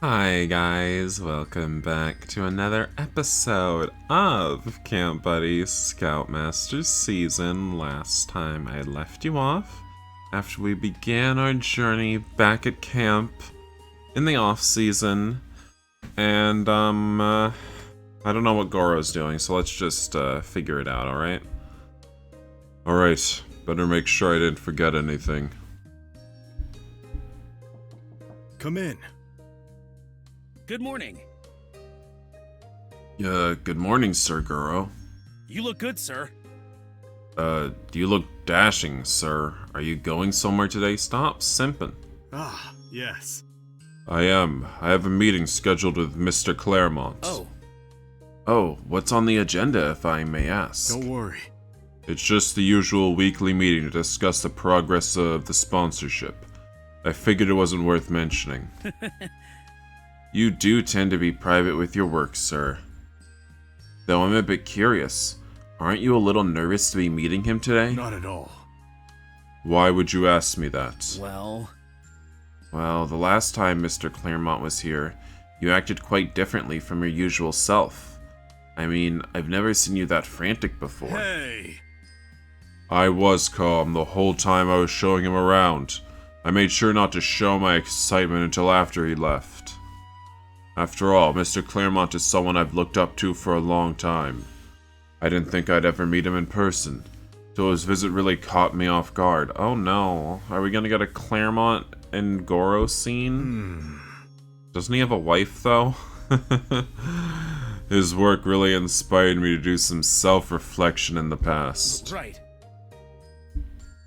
Hi guys, welcome back to another episode of Camp Buddies Scoutmasters season. Last time I left you off after we began our journey back at camp in the off season, and I don't know what Goro's doing, so let's just figure it out. Alright, better make sure I didn't forget anything. Come in. Good morning. Good morning, Sir Goro. You look good, sir. You look dashing, sir. Are you going somewhere today? Stop simping. Ah, yes. I am. I have a meeting scheduled with Mr. Claremont. Oh, what's on the agenda, if I may ask? Don't worry. It's just the usual weekly meeting to discuss the progress of the sponsorship. I figured it wasn't worth mentioning. You do tend to be private with your work, sir. Though I'm a bit curious, aren't you a little nervous to be meeting him today? Not at all. Why would you ask me that? Well, Well, the last time Mr. Claremont was here, you acted quite differently from your usual self. I mean, I've never seen you that frantic before. Hey! I was calm the whole time I was showing him around. I made sure not to show my excitement until after he left. After all, Mr. Claremont is someone I've looked up to for a long time. I didn't think I'd ever meet him in person, so his visit really caught me off guard. Oh no, are we gonna get a Claremont and Goro scene? Doesn't he have a wife, though? His work really inspired me to do some self-reflection in the past. right.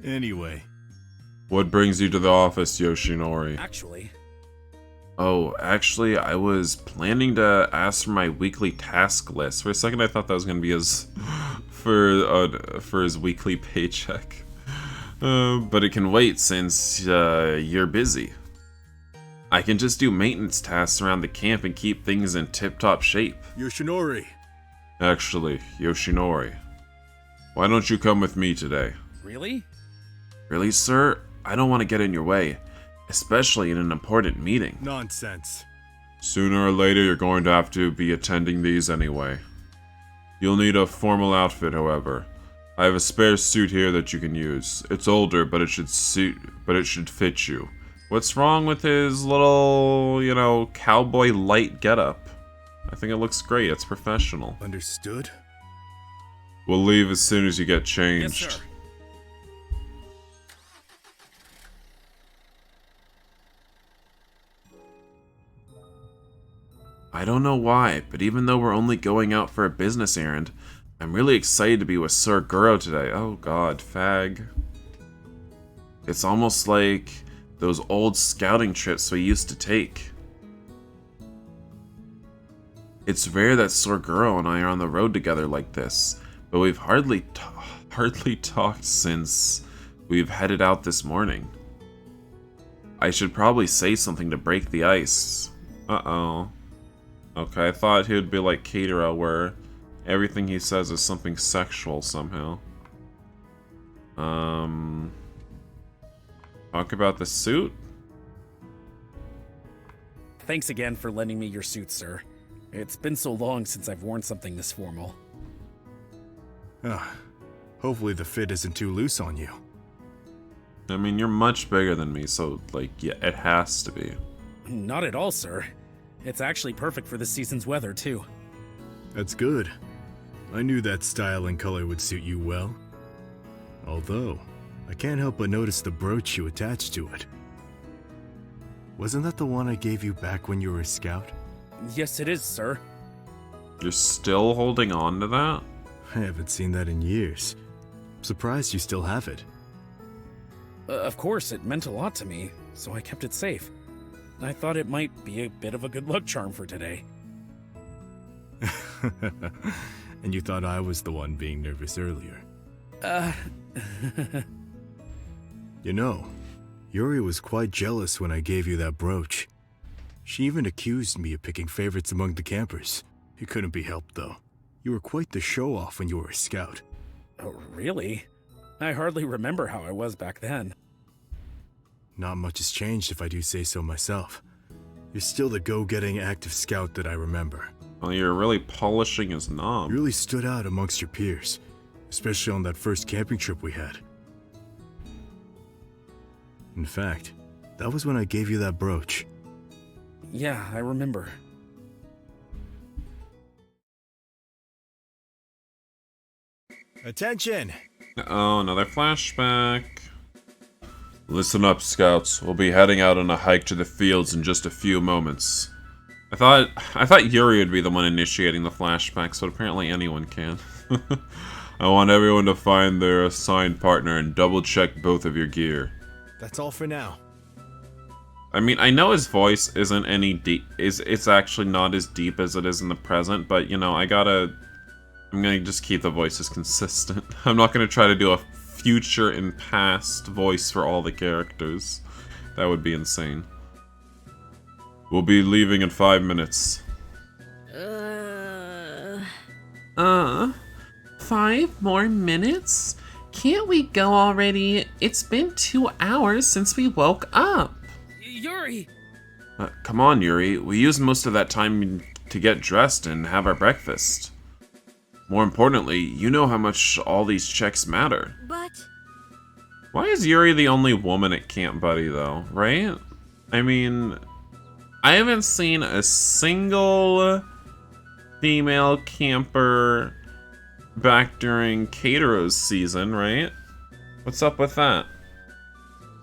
Anyway, What brings you to the office, Yoshinori? Actually, Oh, actually, I was planning to ask for my weekly task list. For a second, I thought that was gonna be his for his weekly paycheck, but it can wait since you're busy. I can just do maintenance tasks around the camp and keep things in tip-top shape. Yoshinori. Actually, Yoshinori, why don't you come with me today? really? Really, sir? I don't want to get in your way, especially in an important meeting. Nonsense. Sooner or later, you're going to have to be attending these anyway. You'll need a formal outfit, however. I have a spare suit here that you can use. It's older, but it should fit you. What's wrong with his little, cowboy light getup? I think it looks great. It's professional. Understood? We'll leave as soon as you get Yes, changed. sir. I don't know why, but even though we're only going out for a business errand, I'm really excited to be with Sir Guro today. Oh god, fag. It's almost like those old scouting trips we used to take. It's rare that Sir Guro and I are on the road together like this, but we've hardly talked since we've headed out this morning. I should probably say something to break the ice. Uh-oh. Okay, I thought he would be like Katara, where everything he says is something sexual somehow. Talk about the suit? Thanks again for lending me your suit, sir. It's been so long since I've worn something this formal. Ah, hopefully the fit isn't too loose on you. I mean, you're much bigger than me, so, yeah, it has to be. Not at all, sir. It's actually perfect for this season's weather, too. That's good. I knew that style and color would suit you well. Although, I can't help but notice the brooch you attached to it. Wasn't that the one I gave you back when you were a scout? Yes, it is, sir. You're still holding on to that? I haven't seen that in years. I'm surprised you still have it. Of course, it meant a lot to me, so I kept it safe. I thought it might be a bit of a good luck charm for today. And you thought I was the one being nervous earlier. You know, Yuri was quite jealous when I gave you that brooch. She even accused me of picking favorites among the campers. It couldn't be helped, though. You were quite the show-off when you were a scout. Oh, really? I hardly remember how I was back then. Not much has changed if I do say so myself. You're still the go-getting active scout that I remember. Well, you're really polishing his knob. You really stood out amongst your peers, especially on that first camping trip we had. In fact, that was when I gave you that brooch. Yeah, I remember. Attention! Oh, another flashback. Listen up, scouts. We'll be heading out on a hike to the fields in just a few moments. I thought Yuri would be the one initiating the flashbacks, but apparently anyone can. I want everyone to find their assigned partner and double check both of your gear. That's all for now. I mean, I know his voice isn't any deep. It's actually not as deep as it is in the present, but you know, I'm gonna just keep the voices consistent. I'm not gonna try to do a future and past voice for all the characters. That would be insane. We'll be leaving in 5 minutes. 5 more minutes? Can't we go already? It's been 2 hours since we woke up. Yuri! Come on, Yuri. We used most of that time to get dressed and have our breakfast. More importantly, you know how much all these checks matter. But... Why is Yuri the only woman at Camp Buddy, though, right? I mean, I haven't seen a single female camper back during Keitero's season, right? What's up with that?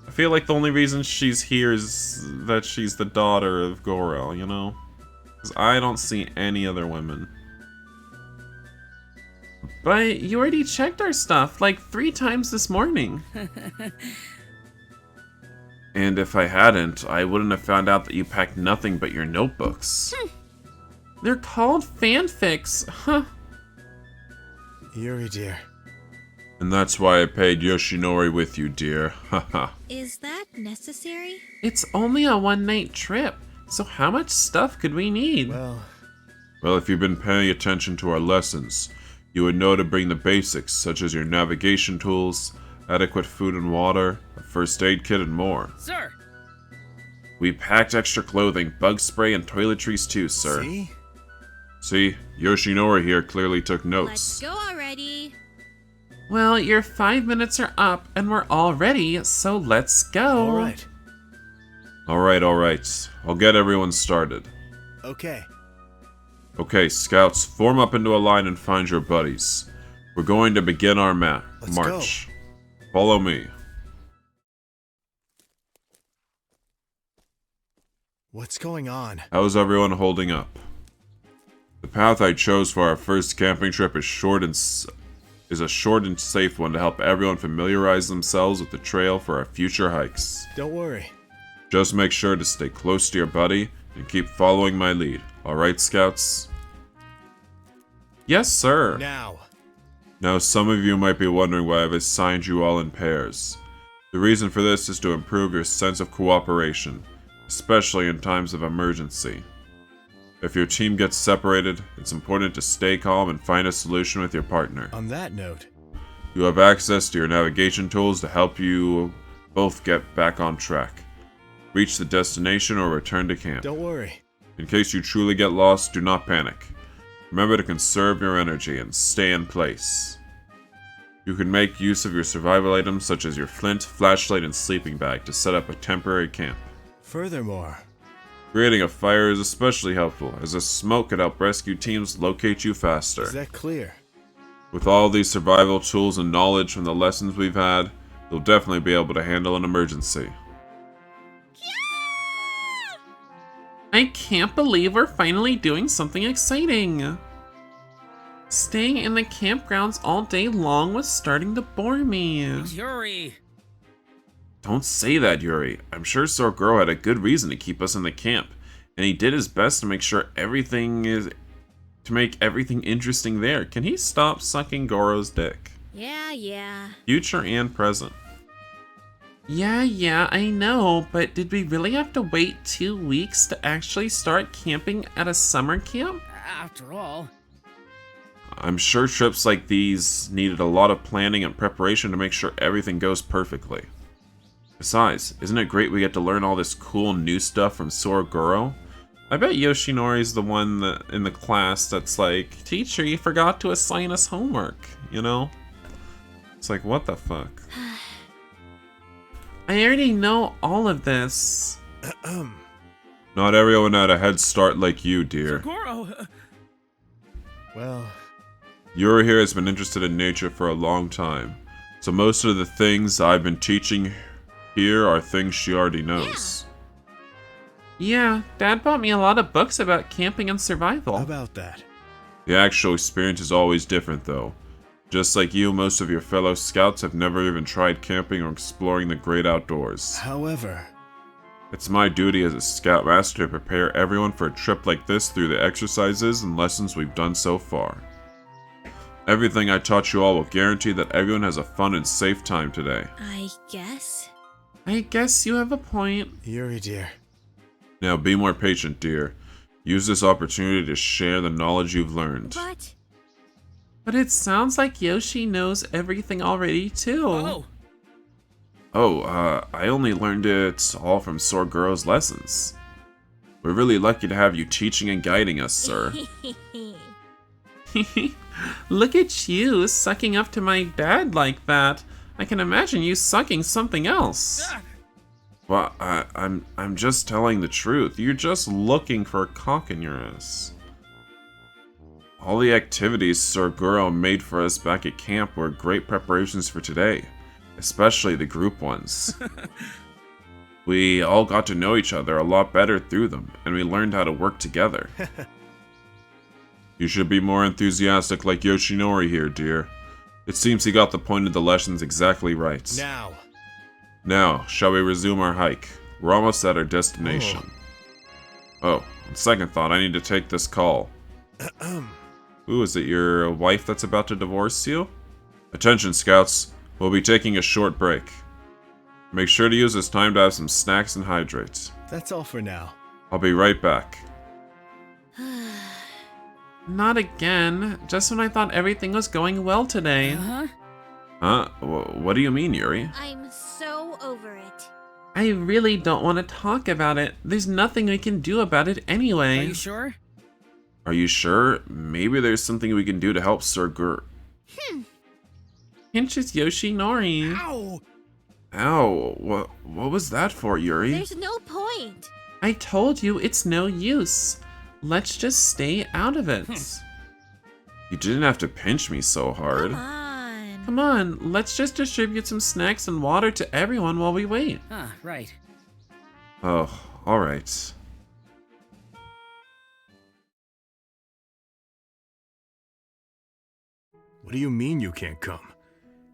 I feel like the only reason she's here is that she's the daughter of Goro, you know? Because I don't see any other women. But you already checked our stuff like 3 times this morning. And if I hadn't, I wouldn't have found out that you packed nothing but your notebooks. They're called fanfics, huh? Yuri, dear. And that's why I paid Yoshinori with you, dear. Haha. is that necessary? It's only a 1-night trip, so how much stuff could we need? Well, if you've been paying attention to our lessons, you would know to bring the basics, such as your navigation tools, adequate food and water, a first aid kit, and more. Sir! We packed extra clothing, bug spray, and toiletries too, sir. See, Yoshinori here clearly took notes. Let's go already. Well, your 5 minutes are up and we're all ready, so let's go. Alright. I'll get everyone started. Okay. Okay, scouts, form up into a line and find your buddies. We're going to begin our Let's march. Follow me. What's going on? How's everyone holding up? The path I chose for our first camping trip is a short and safe one to help everyone familiarize themselves with the trail for our future hikes. Don't worry. Just make sure to stay close to your buddy and keep following my lead. Alright, scouts? Yes, sir. Now, some of you might be wondering why I've assigned you all in pairs. The reason for this is to improve your sense of cooperation, especially in times of emergency. If your team gets separated, it's important to stay calm and find a solution with your partner. On that note, You have access to your navigation tools to help you both get back on track. Reach the destination or return to camp. don't worry. In case you truly get lost, do not panic. Remember to conserve your energy and stay in place. You can make use of your survival items such as your flint, flashlight, and sleeping bag to set up a temporary camp. Furthermore, Creating a fire is especially helpful, as the smoke could help rescue teams locate you faster. is that clear? With all these survival tools and knowledge from the lessons we've had, you'll definitely be able to handle an emergency. I can't believe we're finally doing something exciting. Staying in the campgrounds all day long was starting to bore me. Yuri! Don't say that, Yuri. I'm sure Sorgoro had a good reason to keep us in the camp, and he did his best to make everything interesting there. Can he stop sucking Goro's dick? Yeah. Future and present. Yeah, I know, but did we really have to wait 2 weeks to actually start camping at a summer camp? After all... I'm sure trips like these needed a lot of planning and preparation to make sure everything goes perfectly. Besides, isn't it great we get to learn all this cool new stuff from Soroguro? I bet Yoshinori's the one in the class that's like, "Teacher, you forgot to assign us homework," you know? It's like, what the fuck? I already know all of this. Not everyone had a head start like you, dear. Goro! Well, Yuri here has been interested in nature for a long time, so most of the things I've been teaching here are things she already knows. Yeah, Dad bought me a lot of books about camping and survival. how about that? The actual experience is always different, though. Just like you, most of your fellow scouts have never even tried camping or exploring the great outdoors. However, It's my duty as a Scoutmaster to prepare everyone for a trip like this through the exercises and lessons we've done so far. Everything I taught you all will guarantee that everyone has a fun and safe time today. I guess. I guess you have a point. Yuri dear, Now be more patient, dear. Use this opportunity to share the knowledge you've learned. But it sounds like Yoshi knows everything already, too. I only learned it all from Sorguro's lessons. We're really lucky to have you teaching and guiding us, sir. Look at you, sucking up to my dad like that. I can imagine you sucking something else. Well, I'm just telling the truth. You're just looking for a cock in your ass. All the activities Sorguro made for us back at camp were great preparations for today, especially the group ones. We all got to know each other a lot better through them, and we learned how to work together. You should be more enthusiastic like Yoshinori here, dear. It seems he got the point of the lessons exactly right. Now, shall we resume our hike? We're almost at our destination. Oh, on second thought, I need to take this call. Ooh, is it your wife that's about to divorce you? Attention, Scouts. We'll be taking a short break. Make sure to use this time to have some snacks and hydrate. that's all for now. I'll be right back. Not again. Just when I thought everything was going well today. Huh? What do you mean, Yuri? I'm so over it. I really don't want to talk about it. There's nothing we can do about it anyway. Are you sure? Are you sure? Maybe there's something we can do to help Sir Pinches Yoshinori. Ow! Ow, what was that for, Yuri? There's no point. I told you it's no use. Let's just stay out of it. You didn't have to pinch me so hard. Come on. Come on, let's just distribute some snacks and water to everyone while we wait. Ah, right. Oh, alright. What do you mean you can't come?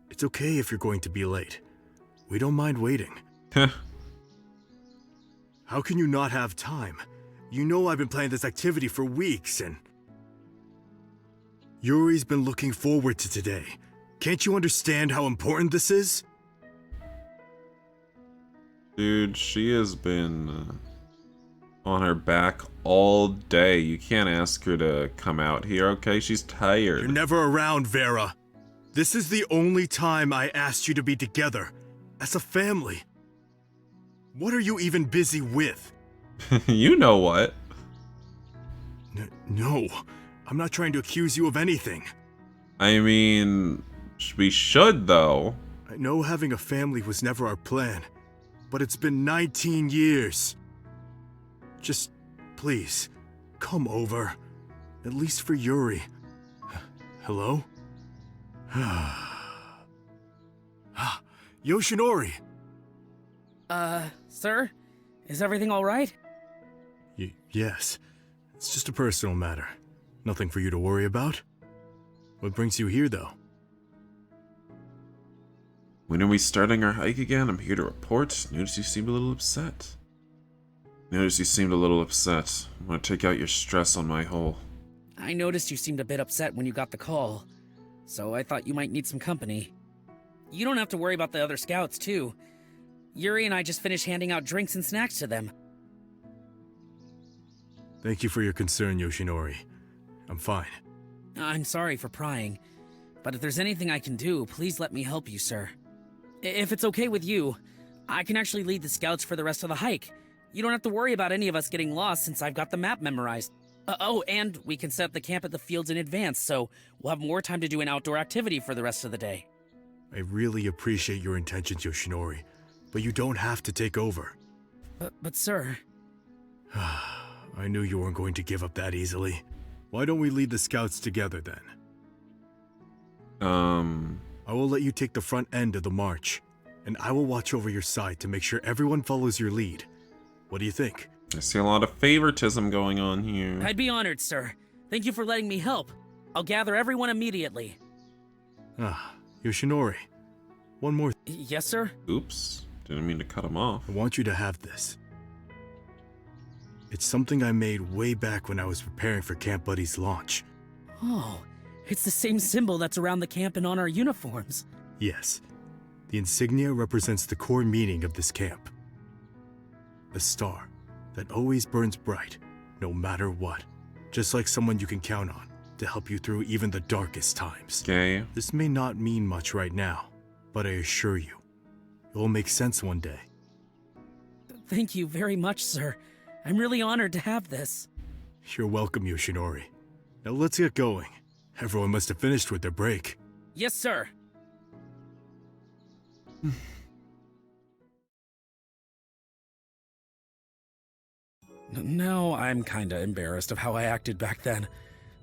It's okay if you're going to be late. We don't mind waiting. How can you not have time? You know I've been planning this activity for weeks and... Yuri's been looking forward to today. Can't you understand how important this is? Dude, she has been on her back all day. You can't ask her to come out here, okay? She's tired. You're never around, Vera. This is the only time I asked you to be together, as a family. What are you even busy with? You know what? No, I'm not trying to accuse you of anything. I mean, we should, though. I know having a family was never our plan, but it's been 19 years. Just, please, come over. At least for Yuri. Hello? Yoshinori! Sir? Is everything alright? Yes. It's just a personal matter. Nothing for you to worry about. What brings you here, though? When are we starting our hike again? I'm here to report. Notice you seemed a little upset. I'm gonna take out your stress on my hole. I noticed you seemed a bit upset when you got the call, so I thought you might need some company. You don't have to worry about the other scouts, too. Yuri and I just finished handing out drinks and snacks to them. Thank you for your concern, Yoshinori. I'm fine. I'm sorry for prying, but if there's anything I can do, please let me help you, sir. If it's okay with you, I can actually lead the scouts for the rest of the hike. You don't have to worry about any of us getting lost since I've got the map memorized. Oh, and we can set up the camp at the fields in advance, so we'll have more time to do an outdoor activity for the rest of the day. I really appreciate your intentions, Yoshinori, but you don't have to take over. But sir... I knew you weren't going to give up that easily. Why don't we lead the scouts together then? I will let you take the front end of the march, and I will watch over your side to make sure everyone follows your lead. What do you think? I see a lot of favoritism going on here. I'd be honored, sir. Thank you for letting me help. I'll gather everyone immediately. Yoshinori, one more Yes, sir? Oops. Didn't mean to cut him off. I want you to have this. It's something I made way back when I was preparing for Camp Buddy's launch. Oh, it's the same symbol that's around the camp and on our uniforms. Yes, the insignia represents the core meaning of this camp. A star that always burns bright, no matter what. Just like someone you can count on to help you through even the darkest times. Okay. This may not mean much right now, but I assure you, it will make sense one day. Thank you very much, sir. I'm really honored to have this. You're welcome, Yoshinori. Now let's get going. Everyone must have finished with their break. Yes, sir. Now I'm kinda embarrassed of how I acted back then.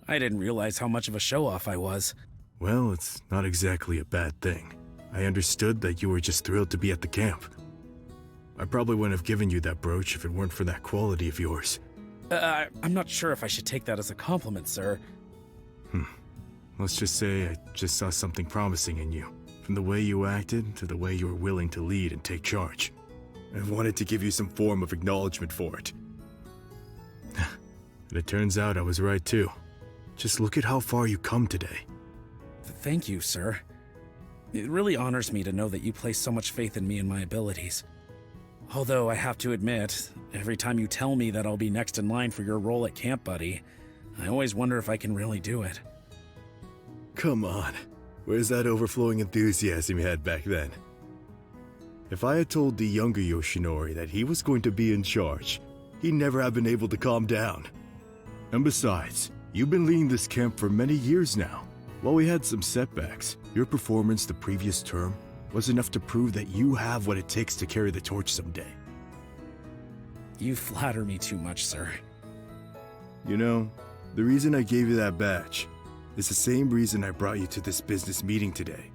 I didn't realize how much of a show-off I was. Well, it's not exactly a bad thing. I understood that you were just thrilled to be at the camp. I probably wouldn't have given you that brooch if it weren't for that quality of yours. I'm not sure if I should take that as a compliment, sir. Let's just say I just saw something promising in you. From the way you acted to the way you were willing to lead and take charge. I wanted to give you some form of acknowledgement for it. And it turns out I was right too. Just look at how far you come today. Thank you, sir. It really honors me to know that you place so much faith in me and my abilities. Although I have to admit, every time you tell me that I'll be next in line for your role at Camp Buddy, I always wonder if I can really do it. Come on. Where's that overflowing enthusiasm you had back then? If I had told the younger Yoshinori that he was going to be in charge, he'd never have been able to calm down. And besides, you've been leading this camp for many years now. While we had some setbacks, your performance the previous term was enough to prove that you have what it takes to carry the torch someday. You flatter me too much, sir. You know, the reason I gave you that badge is the same reason I brought you to this business meeting today.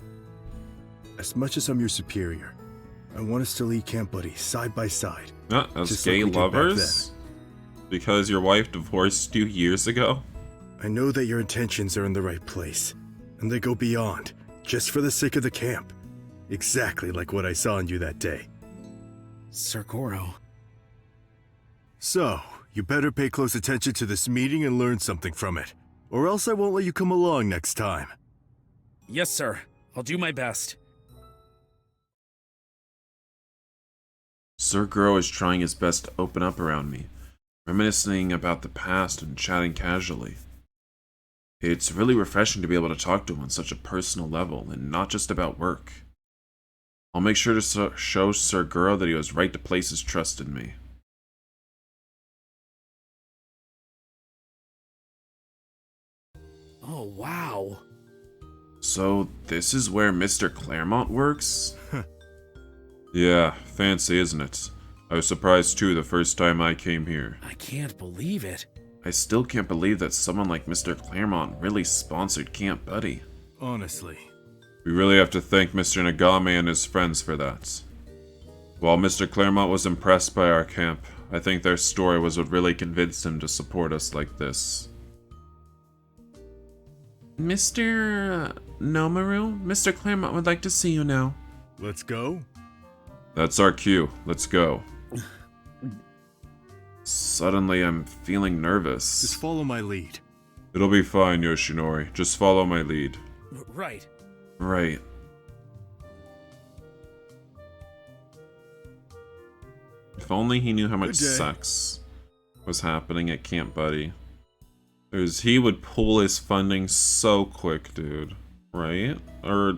As much as I'm your superior, I want us to lead Camp Buddy side by side. As Just gay like we did back lovers? Because your wife divorced you years ago? I know that your intentions are in the right place, and they go beyond, just for the sake of the camp. Exactly like what I saw in you that day. Sir Goro. So, you better pay close attention to this meeting and learn something from it, or else I won't let you come along next time. Yes, sir. I'll do my best. Sir Guro is trying his best to open up around me, reminiscing about the past and chatting casually. It's really refreshing to be able to talk to him on such a personal level and not just about work. I'll make sure to show Sir Guro that he was right to place his trust in me. Oh, wow. So, this is where Mr. Claremont works? Yeah, fancy, isn't it? I was surprised too the first time I came here. I can't believe it. I still can't believe that someone like Mr. Claremont really sponsored Camp Buddy. Honestly. We really have to thank Mr. Nagame and his friends for that. While Mr. Claremont was impressed by our camp, I think their story was what really convinced him to support us like this. Mr. Nomaru, Mr. Claremont would like to see you now. Let's go? That's our cue. Let's go. Suddenly, I'm feeling nervous. Just follow my lead. It'll be fine, Yoshinori. Just follow my lead. Right. Right. If only he knew how much Good day. sex was happening at Camp Buddy. Because he would pull his funding so quick, dude. Right? Or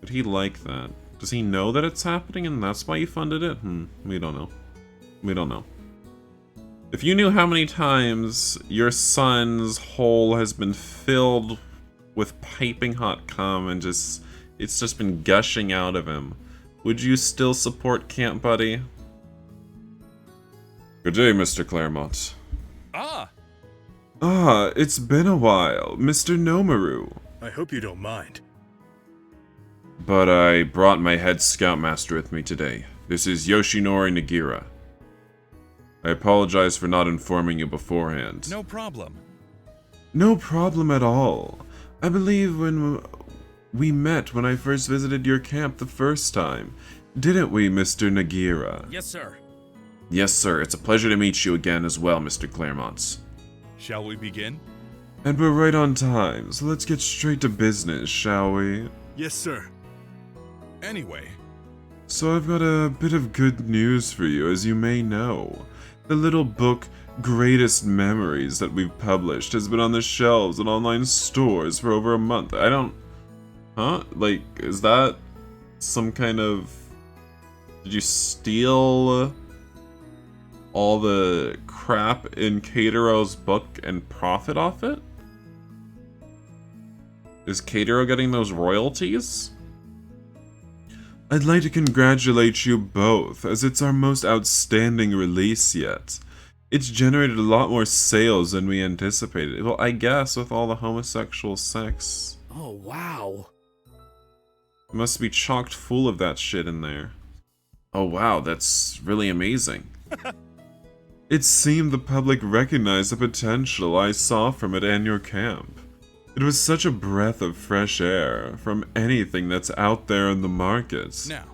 would he like that? Does he know that it's happening and that's why he funded it? We don't know. We don't know. If you knew how many times your son's hole has been filled with piping hot cum and it's just been gushing out of him, would you still support Camp Buddy? Good day, Mr. Claremont. It's been a while, Mr. Nomaru. I hope you don't mind. But I brought my head Scoutmaster with me today. This is Yoshinori Nagira. I apologize for not informing you beforehand. No problem. No problem at all. I believe when we met when I first visited your camp the first time. Didn't we, Mr. Nagira? Yes, sir. Yes, sir. It's a pleasure to meet you again as well, Mr. Claremont. Shall we begin? And we're right on time, so let's get straight to business, shall we? Yes, sir. Anyway, So I've got a bit of good news for you, as you may know. The little book, Greatest Memories, that we've published has been on the shelves in online stores for over a month. I don't... Huh? Like, is that some kind of... Did you steal all the crap in Katero's book and profit off it? Is Katero getting those royalties? I'd like to congratulate you both, as it's our most outstanding release yet. It's generated a lot more sales than we anticipated. Well, I guess with all the homosexual sex. Oh, wow. It must be chocked full of that shit in there. Oh wow, that's really amazing. It seemed the public recognized the potential I saw from it and your camp. It was such a breath of fresh air from anything that's out there in the market. now,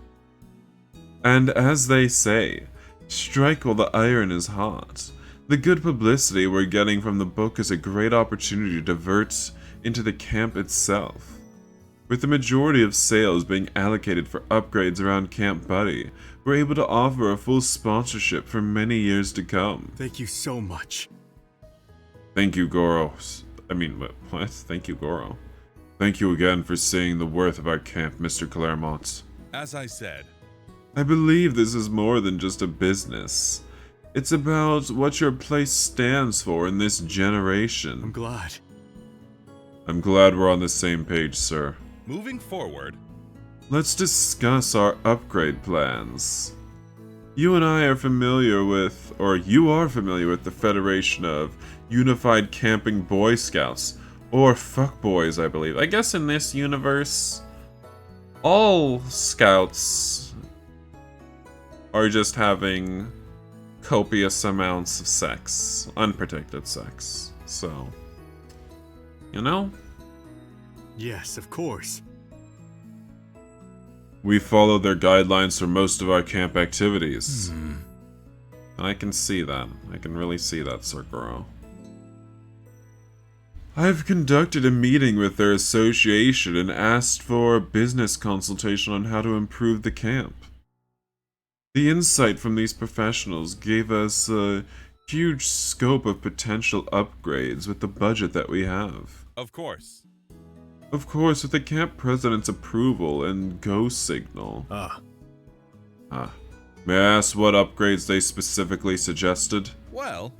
And as they say, strike while the iron is hot. The good publicity we're getting from the book is a great opportunity to divert into the camp itself. With the majority of sales being allocated for upgrades around Camp Buddy, we're able to offer a full sponsorship for many years to come. Thank you so much. Thank you, Goro. What? Thank you, Goro. Thank you again for seeing the worth of our camp, Mr. Claremont. as I said, I believe this is more than just a business. It's about what your place stands for in this I'm generation. glad. I'm glad we're on the same page, sir. moving forward, Let's discuss our upgrade plans. You and I are familiar with, or you are familiar with the Federation of Unified Camping Boy Scouts, or Fuckboys, I believe. I guess in this universe, all scouts are just having copious amounts of sex, unprotected sex. So, you know? Yes, of course. We follow their guidelines for most of our camp activities. And I can see that. I can really see that, Sir Goro. I've conducted a meeting with their association and asked for a business consultation on how to improve the camp. The insight from these professionals gave us a huge scope of potential upgrades with the budget that we have. of course. Of course, with the camp president's approval and go signal. May I ask what upgrades they specifically suggested? Well,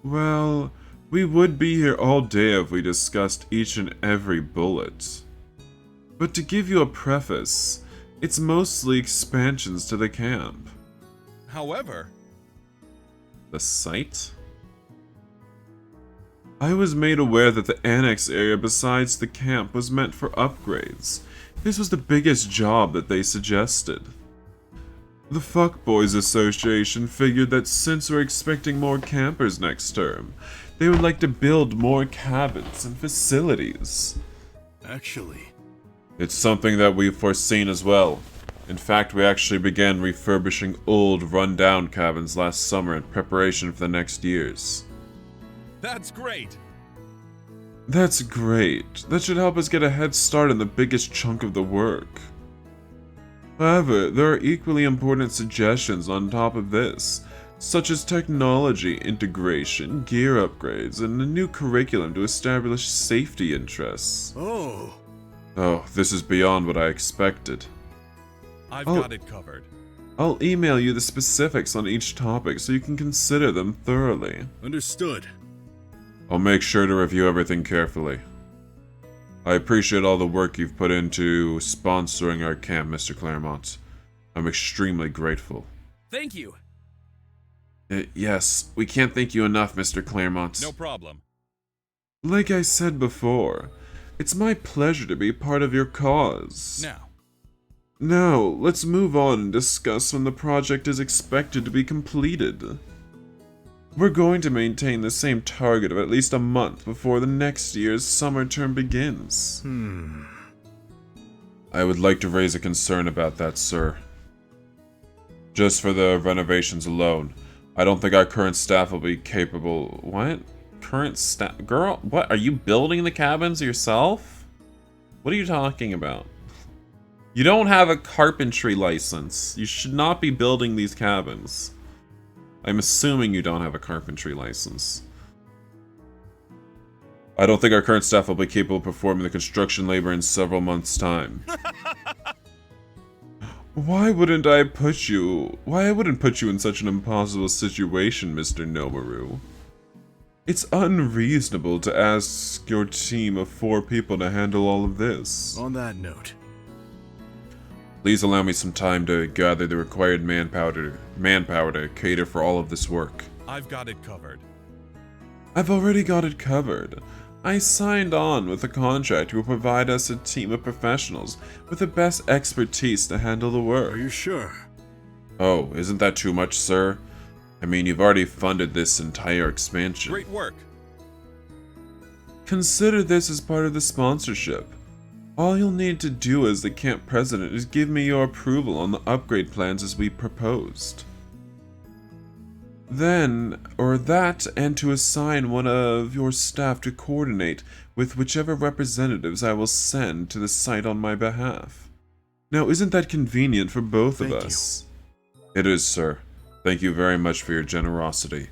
Well, we would be here all day if we discussed each and every bullet. But to give you a preface, it's mostly expansions to the camp. however, The site? I was made aware that the annex area besides the camp was meant for upgrades. This was the biggest job that they suggested. The Fuckboys Association figured that since we're expecting more campers next term, they would like to build more cabins and facilities. Actually, It's something that we've foreseen as well. In fact, we actually began refurbishing old, run-down cabins last summer in preparation for the next years. that's great. That's great. That should help us get a head start on the biggest chunk of the work. However, there are equally important suggestions on top of this, such as technology integration, gear upgrades, and a new curriculum to establish safety interests. oh, Oh, this is beyond what I expected. I've Oh. got it covered. I'll email you the specifics on each topic so you can consider them thoroughly. Understood. I'll make sure to review everything carefully. I appreciate all the work you've put into sponsoring our camp, Mr. Claremont. I'm extremely grateful. Thank you. Yes, we can't thank you enough, Mr. Claremont. No problem. Like I said before, it's my pleasure to be part of your cause. Now, let's move on and discuss when the project is expected to be completed. We're going to maintain the same target of at least a month before the next year's summer term begins. I would like to raise a concern about that, sir. Just for the renovations alone, I don't think our current staff will be capable... What? Current staff? Girl, what? Are you building the cabins yourself? What are you talking about? You don't have a carpentry license. You should not be building these cabins. I'm assuming you don't have a carpentry license. I don't think our current staff will be capable of performing the construction labor in several months' time. Why wouldn't I put you... Why I wouldn't put you in such an impossible situation, Mr. Nomaru? It's unreasonable to ask your team of 4 people to handle all of this. On that note, Please allow me some time to gather the required manpower to cater for all of this work. I've got it covered. I've already got it covered. I signed on with a contract who will provide us a team of professionals with the best expertise to handle the work. are you sure? Oh, isn't that too much, sir? I mean, you've already funded this entire expansion. Great work. Consider this as part of the sponsorship. All you'll need to do as the camp president is give me your approval on the upgrade plans as we proposed. Then, or that, and to assign one of your staff to coordinate with whichever representatives I will send to the site on my behalf. Now, isn't that convenient for both of Thank us? It is, sir. Thank you very much for your generosity.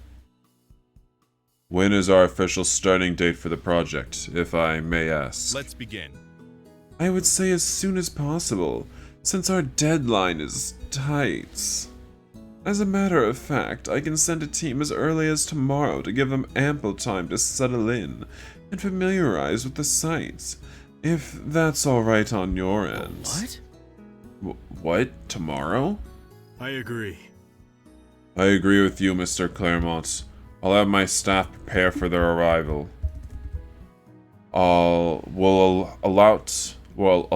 When is our official starting date for the project, if I may ask? Let's begin. I would say as soon as possible, since our deadline is tight. As a matter of fact, I can send a team as early as tomorrow to give them ample time to settle in and familiarize with the sites, if that's alright on your end. What? What? Tomorrow? I agree. I agree with you, Mr. Claremont. I'll have my staff prepare for their arrival. We'll allot. I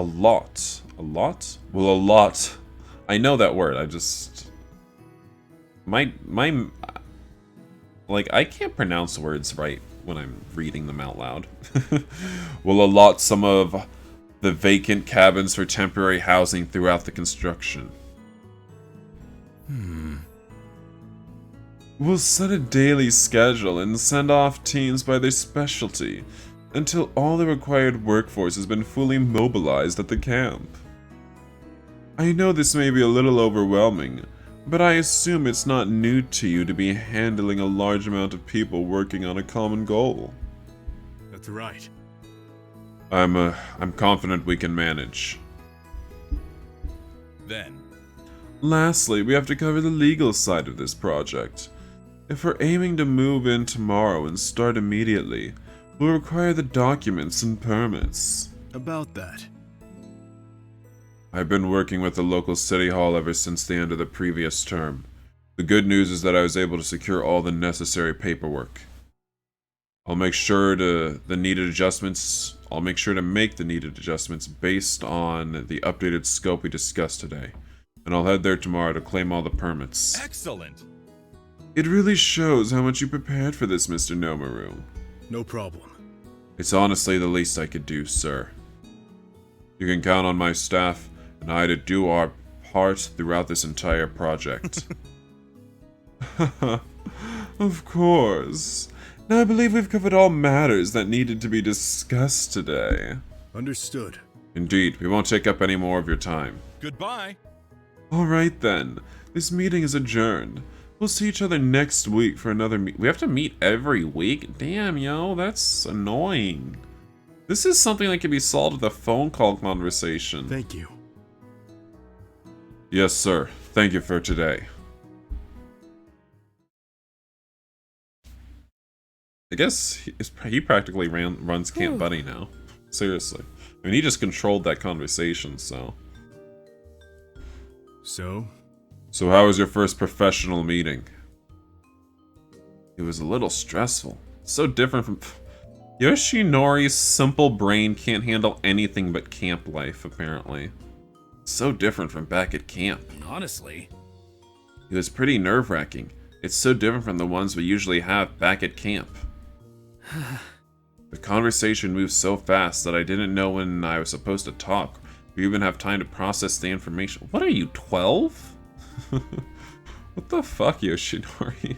know that word. I just like I can't pronounce words right when I'm reading them out loud. We'll allot some of the vacant cabins for temporary housing throughout the construction. We'll set a daily schedule and send off teams by their specialty until all the required workforce has been fully mobilized at the camp. I know this may be a little overwhelming, but I assume it's not new to you to be handling a large amount of people working on a common goal. That's right. I'm confident we can manage. Then, Lastly, we have to cover the legal side of this project. If we're aiming to move in tomorrow and start immediately, we'll require the documents and permits. About that. I've been working with the local city hall ever since the end of the previous term. The good news is that I was able to secure all the necessary paperwork. I'll make sure to make the needed adjustments based on the updated scope we discussed today. And I'll head there tomorrow to claim all the permits. excellent. It really shows how much you prepared for this, Mr. Nomaru. No problem. It's honestly the least I could do, sir. You can count on my staff and I to do our part throughout this entire project. Of course. Now I believe we've covered all matters that needed to be discussed today. Understood. Indeed, we won't take up any more of your time. Goodbye. Alright then, this meeting is adjourned. We'll see each other next week for another meet. We have to meet every week? Damn, yo, that's annoying. This is something that can be solved with a phone call conversation. Thank you. Yes, sir. Thank you for today. I guess he practically runs Camp Buddy now. Seriously. I mean, he just controlled that conversation, so... So? So how was your first professional meeting? It was a little stressful. So different from... Yoshinori's simple brain can't handle anything but camp life, apparently. So different from back at camp. Honestly. It was pretty nerve-wracking. It's so different from the ones we usually have back at camp. The conversation moved so fast that I didn't know when I was supposed to talk, or even have time to process the information. What are you, 12? What the fuck, Yoshinori?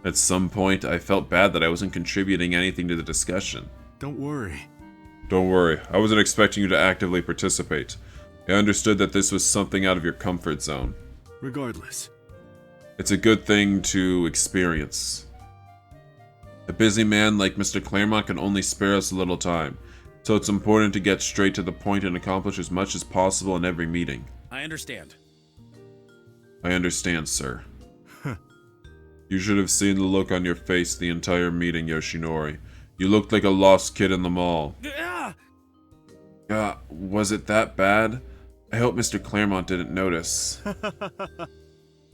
At some point, I felt bad that I wasn't contributing anything to the discussion. Don't worry. Don't worry, I wasn't expecting you to actively participate. I understood that this was something out of your comfort zone. Regardless. It's a good thing to experience. A busy man like Mr. Claremont can only spare us a little time, so it's important to get straight to the point and accomplish as much as possible in every meeting. I understand. I understand, sir. You should have seen the look on your face the entire meeting, Yoshinori. You looked like a lost kid in the mall. Was it that bad? I hope Mr. Claremont didn't notice.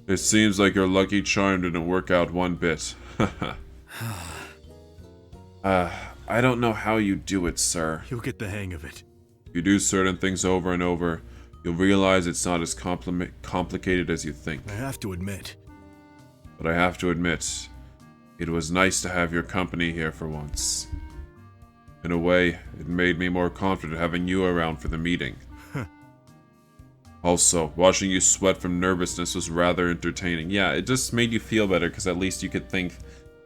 It seems like your lucky charm didn't work out one bit. I don't know how you do it, sir. You'll get the hang of it. If you do certain things over and over, you'll realize it's not as complicated as you think. I have to admit. But I have to admit, it was nice to have your company here for once. In a way, it made me more confident having you around for the meeting. Also, watching you sweat from nervousness was rather entertaining. Yeah, it just made you feel better because at least you could think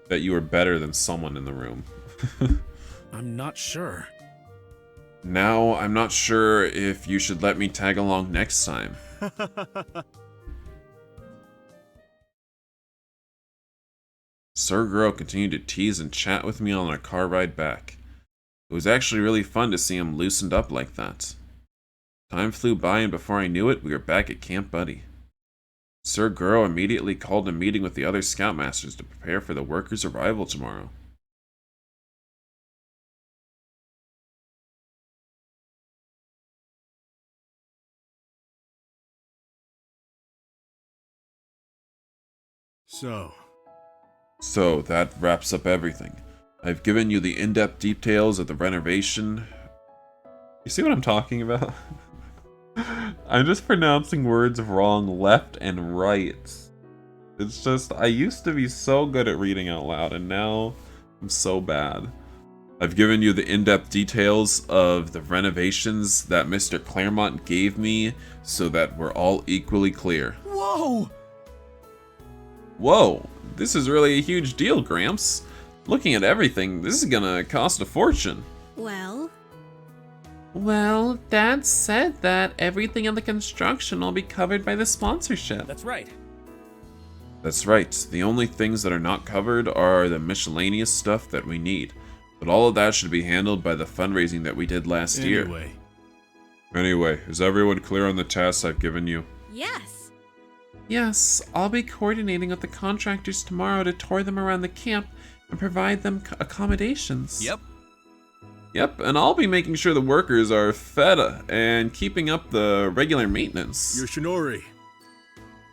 that you were better than someone in the room. I'm not sure. Now, I'm not sure if you should let me tag along next time. Sir Girl continued to tease and chat with me on our car ride back. It was actually really fun to see him loosened up like that. Time flew by and before I knew it, we were back at Camp Buddy. Sir Girl immediately called a meeting with the other Scoutmasters to prepare for the workers' arrival tomorrow. So that wraps up everything. I've given you the in-depth details of the renovation. You see what I'm talking about? I'm just pronouncing words wrong left and right. It's just, I used to be so good at reading out loud, and now I'm so bad. I've given you the in-depth details of the renovations that Mr. Claremont gave me so that we're all equally clear. Whoa! Whoa, this is really a huge deal, Gramps. Looking at everything, this is gonna cost a fortune. Well, Dad said that everything in the construction will be covered by the sponsorship. That's right. That's right, the only things that are not covered are the miscellaneous stuff that we need. But all of that should be handled by the fundraising that we did last year. Anyway, is everyone clear on the tasks I've given you? Yes. Yes, I'll be coordinating with the contractors tomorrow to tour them around the camp and provide them accommodations. Yep, and I'll be making sure the workers are fed and keeping up the regular maintenance. Yoshinori.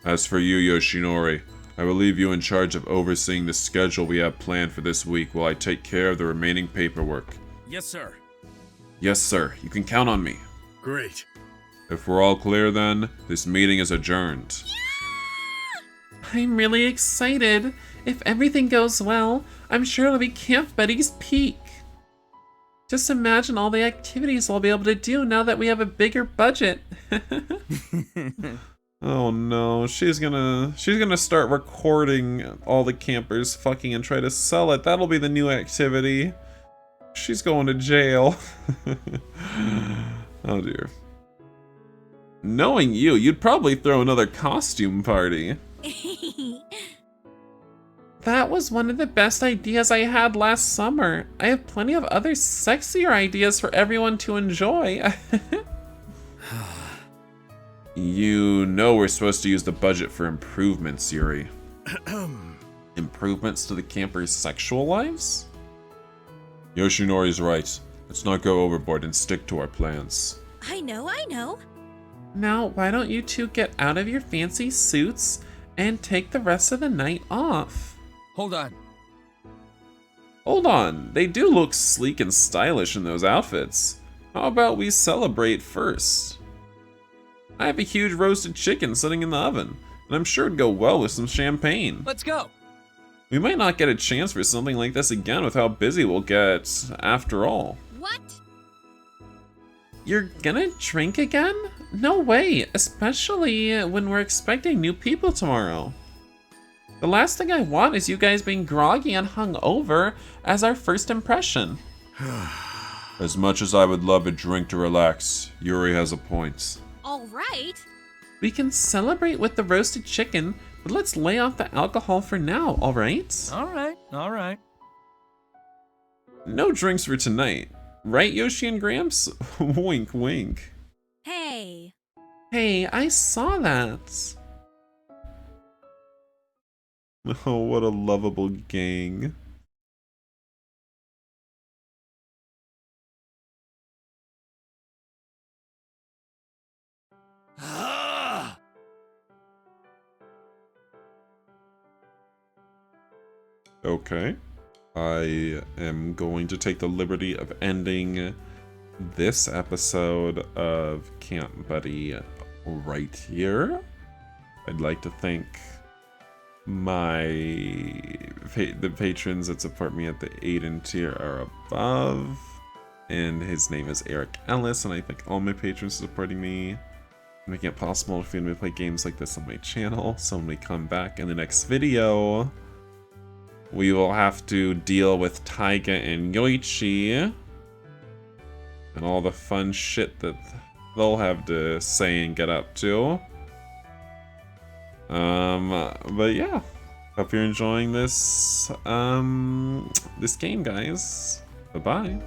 As for you, Yoshinori, I will leave you in charge of overseeing the schedule we have planned for this week while I take care of the remaining paperwork. Yes, sir. Yes, sir. You can count on me. Great. If we're all clear then, this meeting is adjourned. I'm really excited. If everything goes well, I'm sure it'll be Camp Buddy's peak. Just imagine all the activities we'll be able to do now that we have a bigger budget. Oh no, she's gonna start recording all the campers fucking and try to sell it. That'll be the new activity. She's going to jail. Oh dear. Knowing you, you'd probably throw another costume party. That was one of the best ideas I had last summer. I have plenty of other sexier ideas for everyone to enjoy. You know we're supposed to use the budget for improvements, Yuri. Improvements to the campers' sexual lives? Yoshinori's right. Let's not go overboard and stick to our plans. I know. Now, why don't you two get out of your fancy suits and take the rest of the night off? Hold on. Hold on, they do look sleek and stylish in those outfits. How about we celebrate first? I have a huge roasted chicken sitting in the oven, and I'm sure it'd go well with some champagne. Let's go. We might not get a chance for something like this again with how busy we'll get, after all. What? You're gonna drink again? No way, especially when we're expecting new people tomorrow. The last thing I want is you guys being groggy and hungover as our first impression. As much as I would love a drink to relax, Yuri has a point. All right. We can celebrate with the roasted chicken, but let's lay off the alcohol for now, alright? All right. No drinks for tonight. Right, Yoshi and Gramps? Wink, wink. Hey. Hey, I saw that. Oh, what a lovable gang. Okay. I am going to take the liberty of ending this episode of Camp Buddy right here. I'd like to thank the patrons that support me at the Aiden tier are above, and his name is Eric Ellis, and I thank all my patrons for supporting me, making it possible for me to play games like this on my channel. So when we come back in the next video, we will have to deal with Taiga and Yoichi and all the fun shit that they'll have to say and get up to. But yeah, hope you're enjoying this this game, guys. Bye-bye.